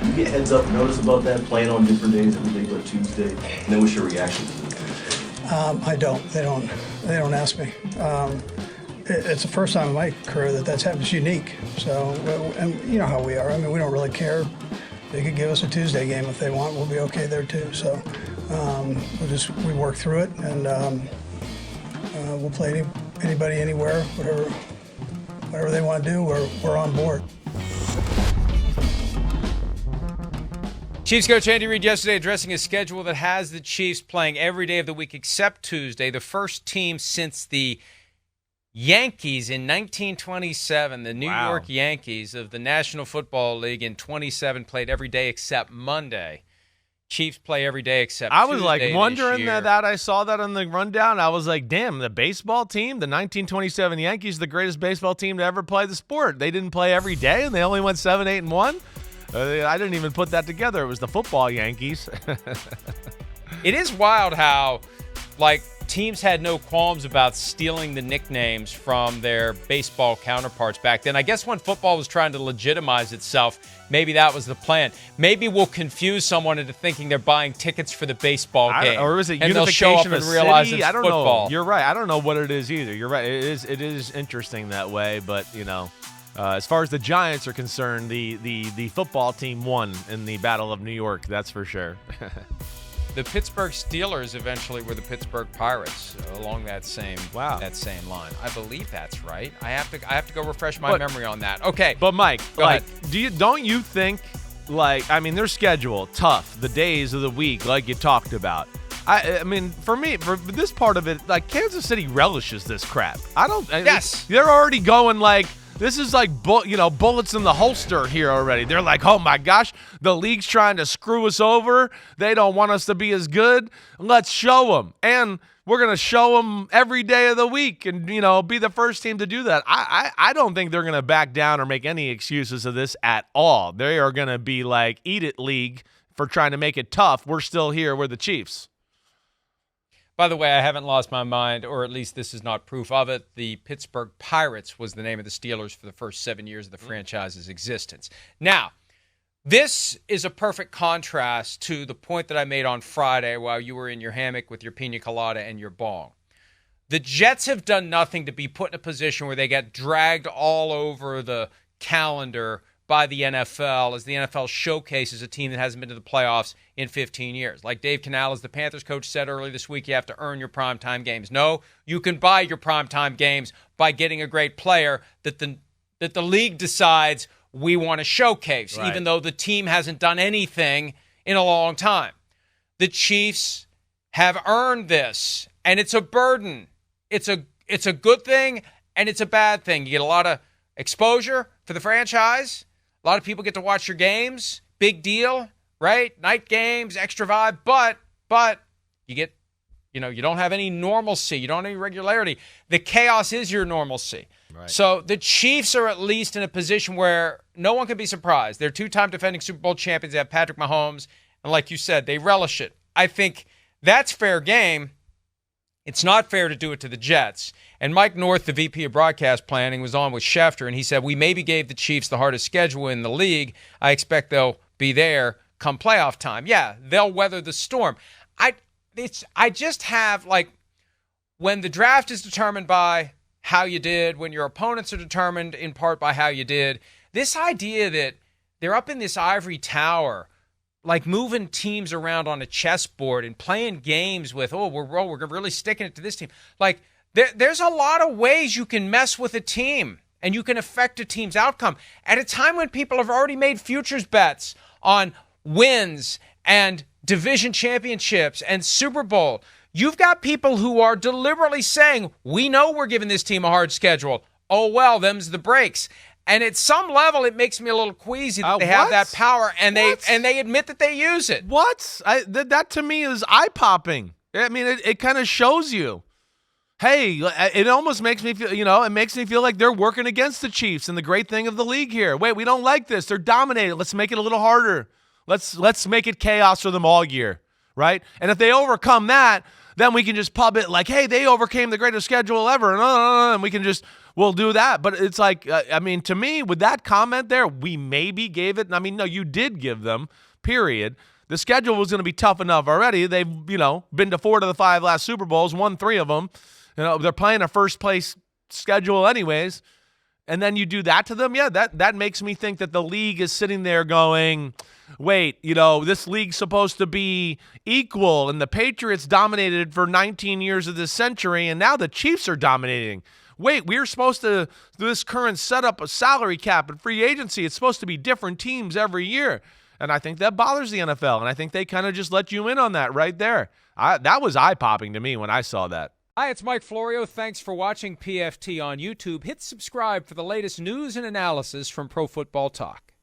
Do you get heads up notice about that, playing on different days, every day but Tuesday? And then what's your reaction to it? I don't. They don't ask me. It's the first time in my career that's happened. It's unique. So, and you know how we are. I mean, we don't really care. They could give us a Tuesday game if they want. We'll be okay there too. So, we work through it, and we'll play anybody, anywhere, whatever they want to do. We're on board. Chiefs coach Andy Reid yesterday addressing a schedule that has the Chiefs playing every day of the week except Tuesday, the first team since the Yankees in 1927, the New York Yankees of the National Football League in 27 played every day except Monday. Chiefs play every day except Tuesday. I was like wondering that I saw that on the rundown. I was like, damn, the baseball team, the 1927 Yankees, the greatest baseball team to ever play the sport. They didn't play every day and they only went 7-8-1. I didn't even put that together. It was the football Yankees. It is wild how, teams had no qualms about stealing the nicknames from their baseball counterparts back then. I guess when football was trying to legitimize itself, maybe that was the plan. Maybe we'll confuse someone into thinking they're buying tickets for the baseball game. Or is it and unification they'll show up of and realize city? it's I don't football. know. You're right. I don't know what it is either. You're right. It is interesting that way, but, as far as the Giants are concerned, the football team won in the Battle of New York. That's for sure. The Pittsburgh Steelers eventually were the Pittsburgh Pirates along that same line. I believe that's right. I have to go refresh my memory on that. Okay, but Mike, go ahead. Don't you think their schedule tough, the days of the week, like you talked about. I mean, for me, for this part of it, Kansas City relishes this crap. Yes, they're already going this is bullets in the holster here already. They're like, oh my gosh, the league's trying to screw us over. They don't want us to be as good. Let's show them. And we're going to show them every day of the week and, be the first team to do that. I don't think they're going to back down or make any excuses of this at all. They are going to be like, eat it, league, for trying to make it tough. We're still here. We're the Chiefs. By the way, I haven't lost my mind, or at least this is not proof of it. The Pittsburgh Pirates was the name of the Steelers for the first 7 years of the franchise's existence. Now, this is a perfect contrast to the point that I made on Friday while you were in your hammock with your pina colada and your bong. The Jets have done nothing to be put in a position where they get dragged all over the calendar by the NFL as the NFL showcases a team that hasn't been to the playoffs in 15 years. Like Dave Canales, the Panthers coach, said earlier this week, you have to earn your primetime games. No, you can buy your primetime games by getting a great player that the league decides we want to showcase, even though the team hasn't done anything in a long time. The Chiefs have earned this, and it's a burden. It's a good thing, and it's a bad thing. You get a lot of exposure for the franchise. A lot of people get to watch your games. Big deal, right? Night games, extra vibe. But you get, you don't have any normalcy. You don't have any regularity. The chaos is your normalcy. Right. So the Chiefs are at least in a position where no one can be surprised. They're two-time defending Super Bowl champions. They have Patrick Mahomes. And like you said, they relish it. I think that's fair game. It's not fair to do it to the Jets. And Mike North, the VP of Broadcast Planning, was on with Schefter, and he said, we maybe gave the Chiefs the hardest schedule in the league. I expect they'll be there come playoff time. Yeah, they'll weather the storm. I just have, when the draft is determined by how you did, when your opponents are determined in part by how you did, this idea that they're up in this ivory tower, moving teams around on a chessboard and playing games with, we're really sticking it to this team. There's a lot of ways you can mess with a team and you can affect a team's outcome. At a time when people have already made futures bets on wins and division championships and Super Bowl, you've got people who are deliberately saying, we know we're giving this team a hard schedule. Oh, well, them's the breaks. And at some level, it makes me a little queasy that they have that power, and they admit that they use it. What? That to me is eye-popping. I mean, it kind of shows you. Hey, it almost makes me feel, it makes me feel like they're working against the Chiefs and the great thing of the league here. Wait, we don't like this. They're dominated. Let's make it a little harder. Let's make it chaos for them all year, right? And if they overcome that, then we can just pub it like, hey, they overcame the greatest schedule ever, and we can just, we'll do that. But it's like, I mean, to me, with that comment there, we maybe gave it. I mean, no, you did give them, period. The schedule was going to be tough enough already. They've, been to 4 of the 5 last Super Bowls, won 3 of them. They're playing a first-place schedule anyways. And then you do that to them? Yeah, that makes me think that the league is sitting there going, wait, this league's supposed to be equal, and the Patriots dominated for 19 years of this century, and now the Chiefs are dominating. Wait, we're supposed to, this current setup of salary cap and free agency, it's supposed to be different teams every year. And I think that bothers the NFL, and I think they kind of just let you in on that right there. That was eye-popping to me when I saw that. Hi, it's Mike Florio. Thanks for watching PFT on YouTube. Hit subscribe for the latest news and analysis from Pro Football Talk.